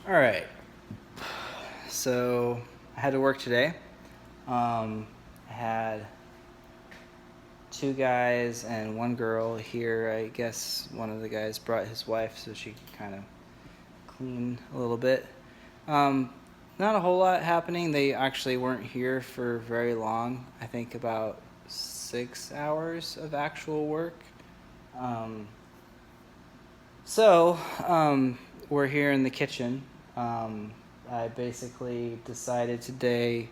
All right. So I had to work today. I had two guys and one girl here. I guess one of the guys brought his wife so she could kind of clean a little bit. Um, Not a whole lot happening. They actually weren't here for very long. I think about 6 hours of actual work. Um, so, we're here in the kitchen. Um, I basically decided today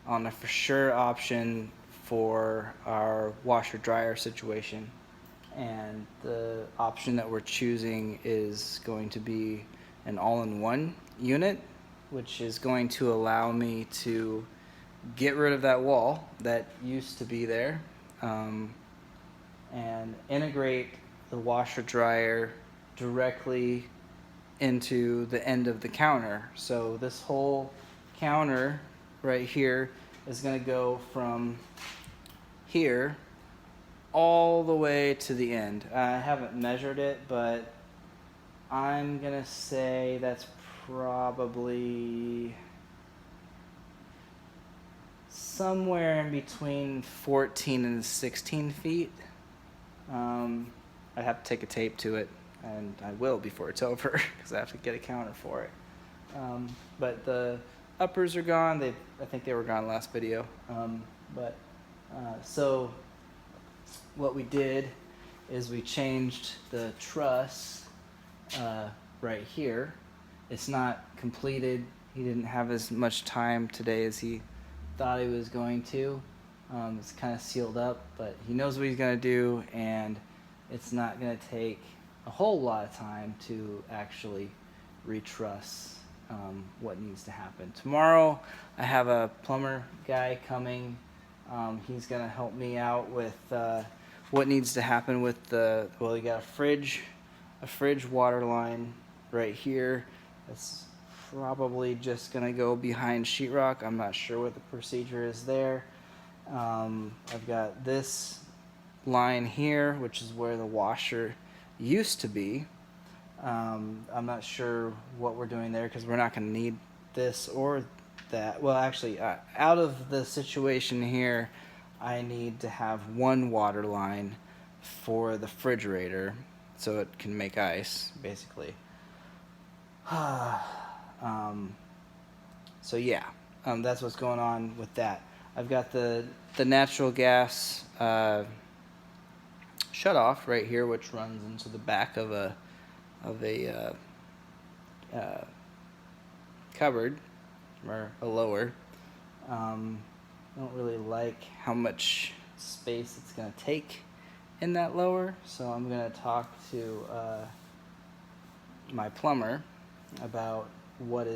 on a for sure option for our washer dryer situation. And the option that we're choosing is going to be an all in one unit, which is going to allow me to get rid of that wall that used to be there, um, and integrate the washer dryer directly into the end of the counter. So this whole counter right here is going to go from here all the way to the end. I haven't measured it, but I'm going to say that's probably somewhere in between 14 and 16 feet. I have to take a tape to it, and I will before it's over because I have to get a counter for it. But the uppers are gone. I think they were gone last video. So what we did is we changed the truss right here. It's not completed. He didn't have as much time today as he thought he was going to. It's kind of sealed up, but he knows what he's going to do, and it's not going to take a whole lot of time to actually retruss what needs to happen. Tomorrow I have a plumber guy coming. He's going to help me out with what needs to happen with you got a fridge water line right here. That's probably just going to go behind sheetrock. I'm not sure what the procedure is there. I've got this line here, which is where the washer used to be. I'm not sure what we're doing there because we're not going to need this or that. Well, actually, out of the situation here, I need to have one water line for the refrigerator so it can make ice, basically. So yeah, that's what's going on with that. I've got the natural gas shut off right here, which runs into the back of a cupboard or a lower. I don't really like how much space it's going to take in that lower, so I'm going to talk to my plumber about what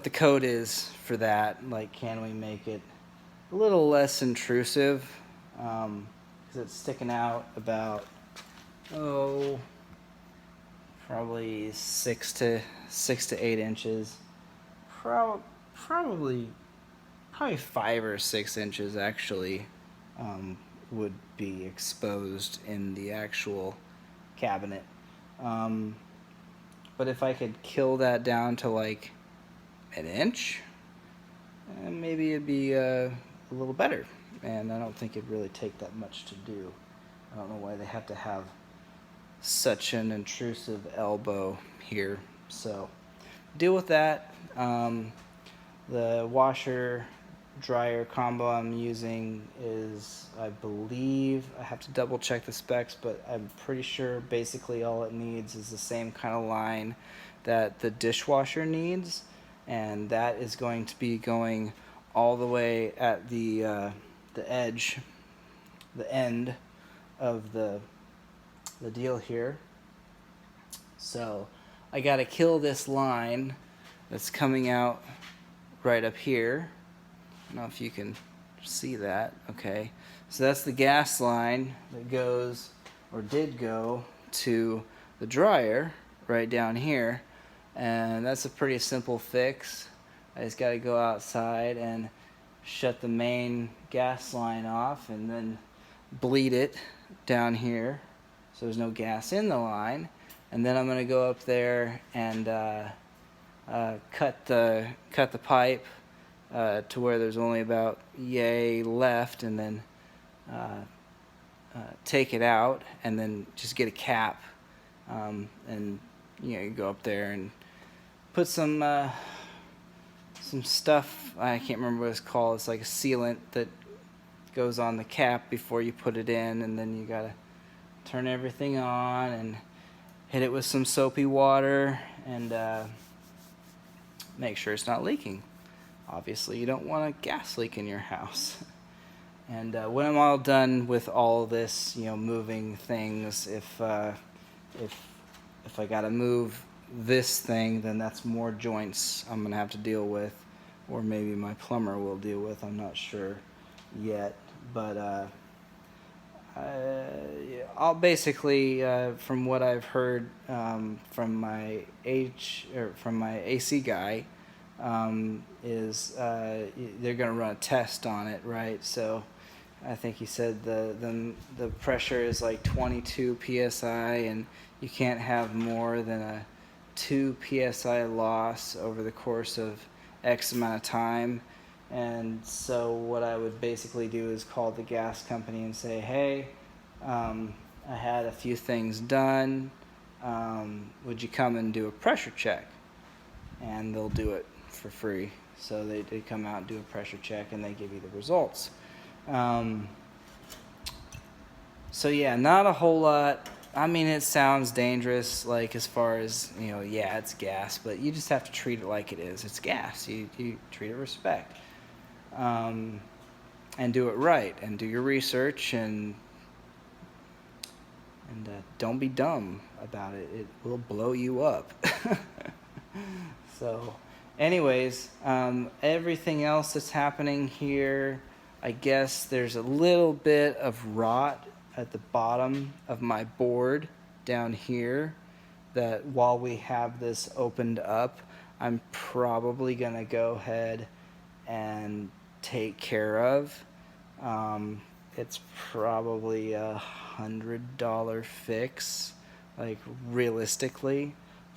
the code is for that. Like, can we make it a little less intrusive? Because it's sticking out about probably 6 to 8 inches. Probably 5 or 6 inches actually would be exposed in the actual cabinet. But if I could kill that down to like an inch, maybe it'd be a little better. And I don't think it'd really take that much to do. I don't know why they have to have such an intrusive elbow here. So deal with that. The washer dryer combo I'm using is, I believe, I have to double check the specs, but I'm pretty sure basically all it needs is the same kind of line that the dishwasher needs, and that is going to be going all the way at the edge, the end of the deal here. So I got to kill this line that's coming out right up here. I don't know if you can see that. Okay, so that's the gas line that goes, or did go, to the dryer right down here, and that's a pretty simple fix. I just got to go outside and shut the main gas line off and then bleed it down here so there's no gas in the line, and then I'm going to go up there and cut the pipe to where there's only about yay left, and then take it out, and then just get a cap, and you go up there and put some stuff. I can't remember what it's called. It's like a sealant that goes on the cap before you put it in, and then you gotta turn everything on and hit it with some soapy water and make sure it's not leaking. Obviously, you don't want a gas leak in your house. And when I'm all done with all this, moving things, if I gotta move this thing, then that's more joints I'm gonna have to deal with, or maybe my plumber will deal with. I'm not sure yet, but I'll basically, from what I've heard from my AC guy, is they're gonna run a test on it, right? So I think he said the pressure is like 22 psi, and you can't have more than a 2 psi loss over the course of X amount of time. And so what I would basically do is call the gas company and say, hey, I had a few things done. Would you come and do a pressure check? And they'll do it for free. So they come out and do a pressure check, and they give you the results. So yeah, not a whole lot. I mean, it sounds dangerous, like as far as, yeah, it's gas, but you just have to treat it like it is. It's gas. You treat it with respect. And do it right, and do your research, and don't be dumb about it. It will blow you up. So, anyways, everything else that's happening here, I guess there's a little bit of rot at the bottom of my board down here that while we have this opened up, I'm probably going to go ahead and take care of. It's probably $100 fix, like realistically.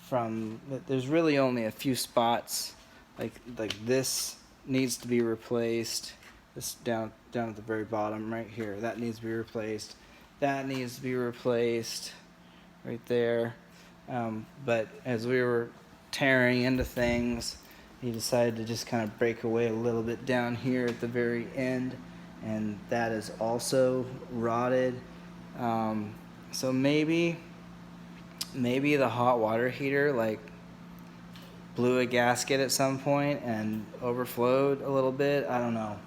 There's really only a few spots, like this needs to be replaced. This down at the very bottom right here, that needs to be replaced. That needs to be replaced right there. But as we were tearing into things, he decided to just kind of break away a little bit down here at the very end, and that is also rotted. So maybe the hot water heater blew a gasket at some point and overflowed a little bit. I don't know.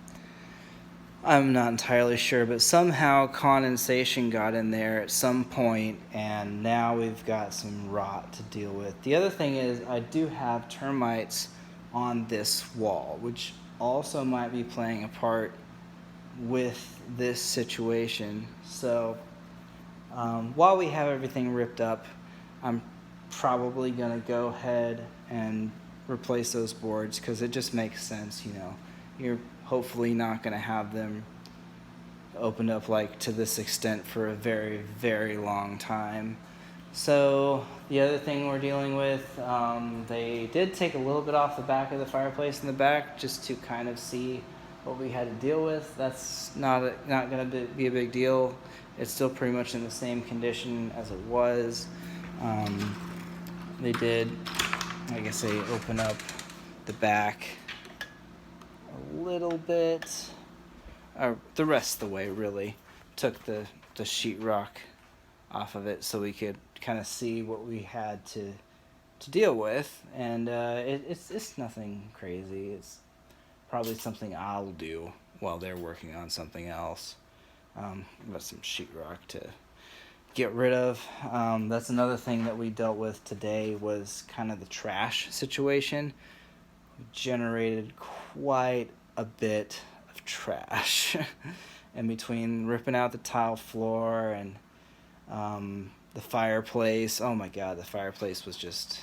I'm not entirely sure, but somehow condensation got in there at some point, and now we've got some rot to deal with. The other thing is I do have termites on this wall, which also might be playing a part with this situation. So while we have everything ripped up, I'm probably going to go ahead and replace those boards, because it just makes sense. You're hopefully not going to have them opened up to this extent for a very, very long time. So the other thing we're dealing with, they did take a little bit off the back of the fireplace in the back just to kind of see what we had to deal with. That's not going to be a big deal. It's still pretty much in the same condition as it was. They did, I guess they open up the back a little bit, the rest of the way really. Took the sheetrock off of it so we could kind of see what we had to deal with, and it's nothing crazy. It's probably something I'll do while they're working on something else. Got some sheetrock to get rid of. That's another thing that we dealt with today, was kind of the trash situation. We generated quite a bit of trash in between ripping out the tile floor and the fireplace. Oh my god, the fireplace was just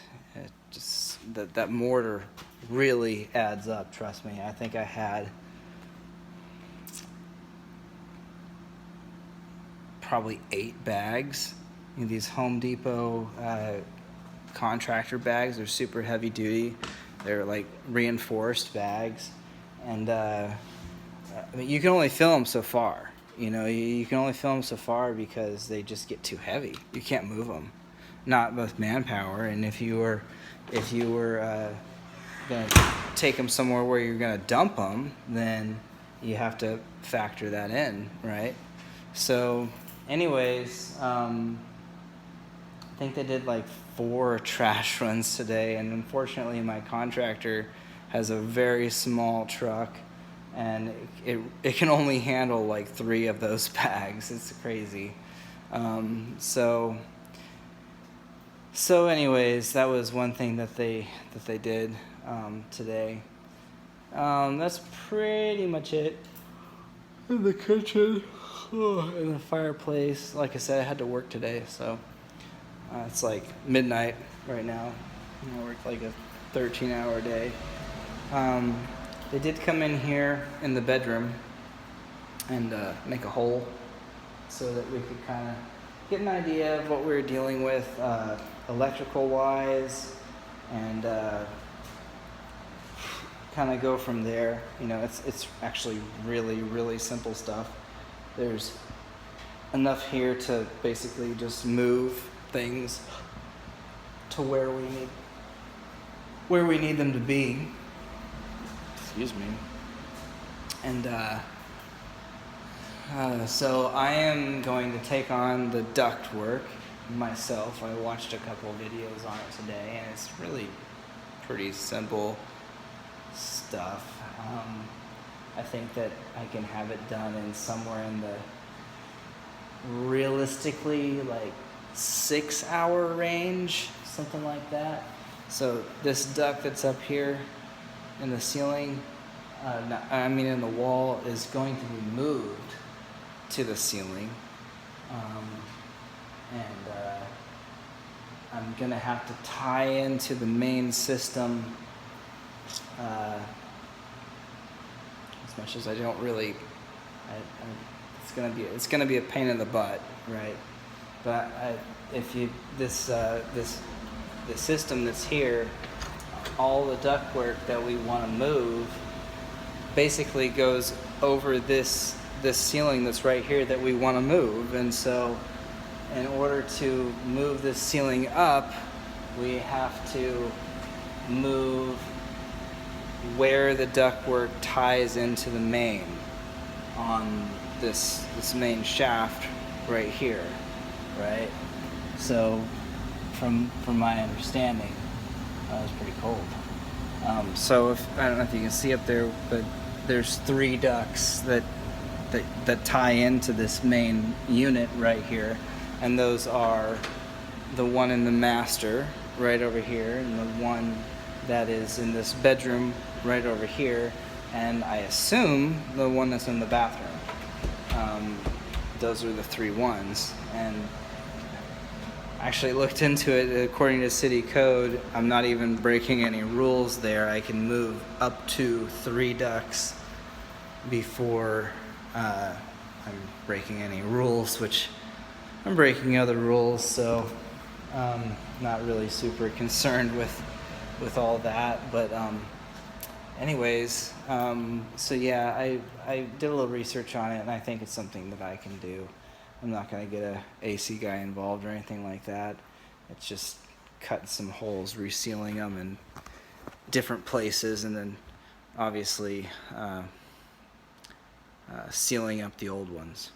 that mortar really adds up, trust me. I think I had probably 8 bags. These Home Depot contractor bags. They're super heavy duty. They're like reinforced bags, and I mean, you can only fill them so far. You can only fill them so far because they just get too heavy. You can't move them, not with manpower. And if you were gonna take them somewhere where you're gonna dump them, then you have to factor that in, right? So, anyways, I think they did like 4 trash runs today, and unfortunately my contractor has a very small truck, and it can only handle like 3 of those bags. It's crazy. So anyways, that was one thing that they did today. That's pretty much it. In the kitchen, in the fireplace. Like I said, I had to work today, so it's like midnight right now. I worked like a 13-hour day. They did come in here in the bedroom and make a hole so that we could kind of get an idea of what we were dealing with electrical wise, and kind of go from there. It's actually really simple stuff. There's enough here to basically just move things to where we need them to be. Excuse me. And so I am going to take on the duct work myself. I watched a couple of videos on it today, and it's really pretty simple stuff. I think that I can have it done in somewhere in the realistically like 6-hour range, something like that. So this duct that's up here in the ceiling, in the wall, is going to be moved to the ceiling, and I'm gonna have to tie into the main system. As much as I don't really, it's gonna be a pain in the butt, right? But the system that's here, all the ductwork that we want to move basically goes over this ceiling that's right here that we want to move. And so in order to move this ceiling up, we have to move where the ductwork ties into the main on this main shaft right here, right? So from my understanding, it was pretty cold. So I don't know if you can see up there, but there's 3 ducts that tie into this main unit right here, and those are the one in the master right over here, and the one that is in this bedroom right over here, and I assume the one that's in the bathroom. Those are the 3 ones, and I actually looked into it. According to city code, I'm not even breaking any rules there. I can move up to 3 ducts before I'm breaking any rules, which I'm breaking other rules, so not really super concerned with all that. But anyways, so yeah, I did a little research on it, and I think it's something that I can do. I'm not going to get a AC guy involved or anything like that. It's just cutting some holes, resealing them in different places, and then obviously sealing up the old ones,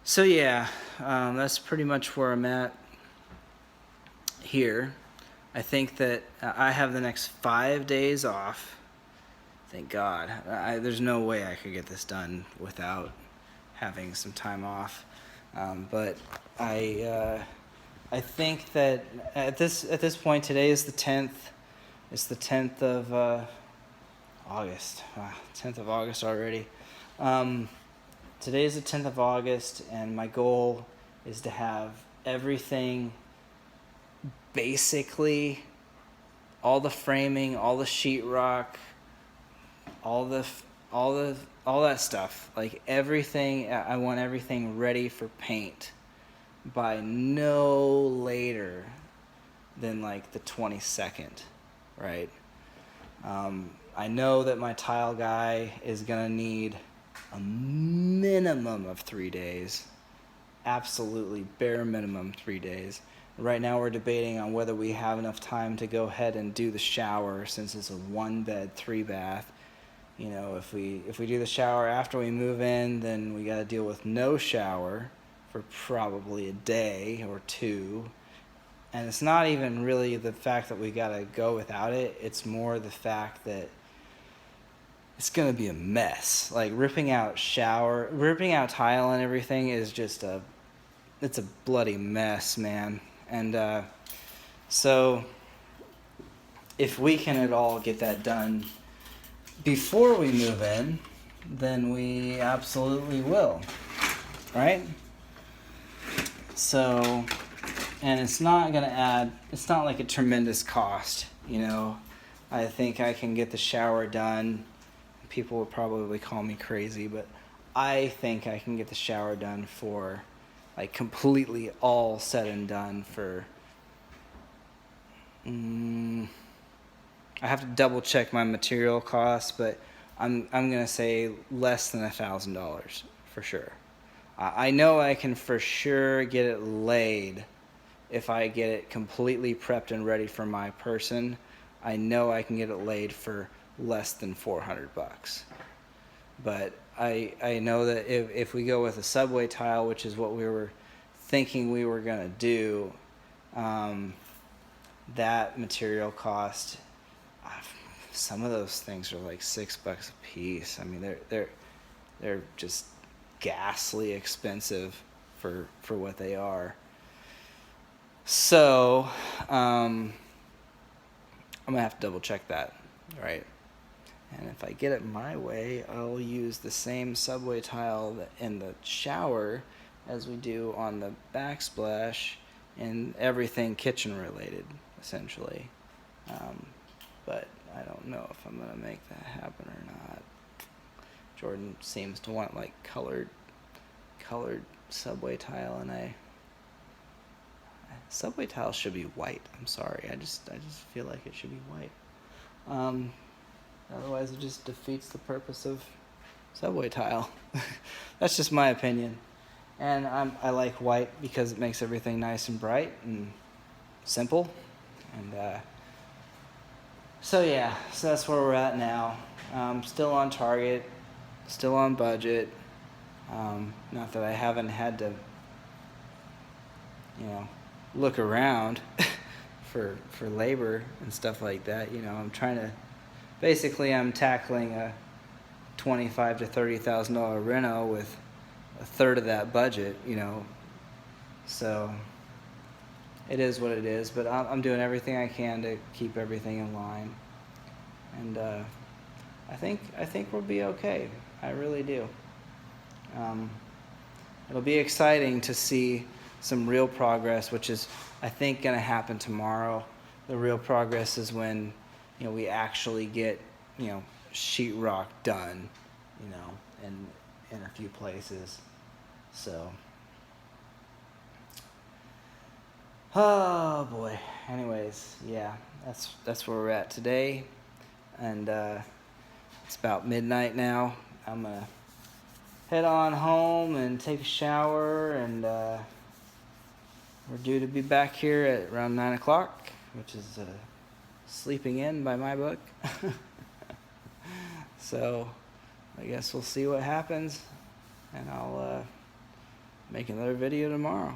So yeah, that's pretty much where I'm at here. I think that I have the next 5 days off. Thank God. There's no way I could get this done without having some time off. But I think that at this point, today is the 10th. It's the 10th of August. 10th of August already. Today is the 10th of August, and my goal is to have everything, basically all the framing, all the sheetrock, all that stuff, like everything. I want everything ready for paint by no later than like the 22nd, right? I know that my tile guy is gonna need a minimum of 3 days, absolutely bare minimum 3 days. Right now we're debating on whether we have enough time to go ahead and do the shower, since it's a 1-bed, 3-bath. You know, if we do the shower after we move in, then we got to deal with no shower for probably a day or two. And it's not even really the fact that we got to go without it. It's more the fact that it's going to be a mess. Like ripping out tile and everything is just it's a bloody mess, man. And so if we can at all get that done before we move in, then we absolutely will, right? So, and it's not like a tremendous cost, you know. I think I can get the shower done. People would probably call me crazy, but I think I can get the shower done for, like, completely all said and done for, I have to double check my material costs, but I'm gonna say less than $1,000 for sure. I know I can for sure get it laid if I get it completely prepped and ready for my person. I know I can get it laid for less than $400. But I know that if we go with a subway tile, which is what we were thinking we were gonna do, that material cost, some of those things are like $6 a piece. I mean, they're just ghastly expensive for what they are. So I'm gonna have to double check that, right? And if I get it my way, I'll use the same subway tile in the shower as we do on the backsplash and everything kitchen related, essentially. But I don't know if I'm gonna make that happen or not. Jordan seems to want like colored subway tile, and subway tile should be white. I'm sorry, I just feel like it should be white. Otherwise it just defeats the purpose of subway tile. That's just my opinion. And I like white because it makes everything nice and bright and simple. And so yeah, so that's where we're at now. Still on target, still on budget. Not that I haven't had to, look around for labor and stuff like that. I'm tackling a $25,000 to $30,000 reno with a third of that budget, So it is what it is, but I'm doing everything I can to keep everything in line, and I think we'll be okay. I really do. It'll be exciting to see some real progress, which is, I think, going to happen tomorrow. The real progress is when, we actually get, sheetrock done, in a few places. So, oh boy. Anyways, yeah, that's where we're at today, and it's about midnight now. I'm gonna head on home and take a shower, and we're due to be back here at around 9 o'clock, which is sleeping in by my book. So I guess we'll see what happens, and I'll make another video tomorrow.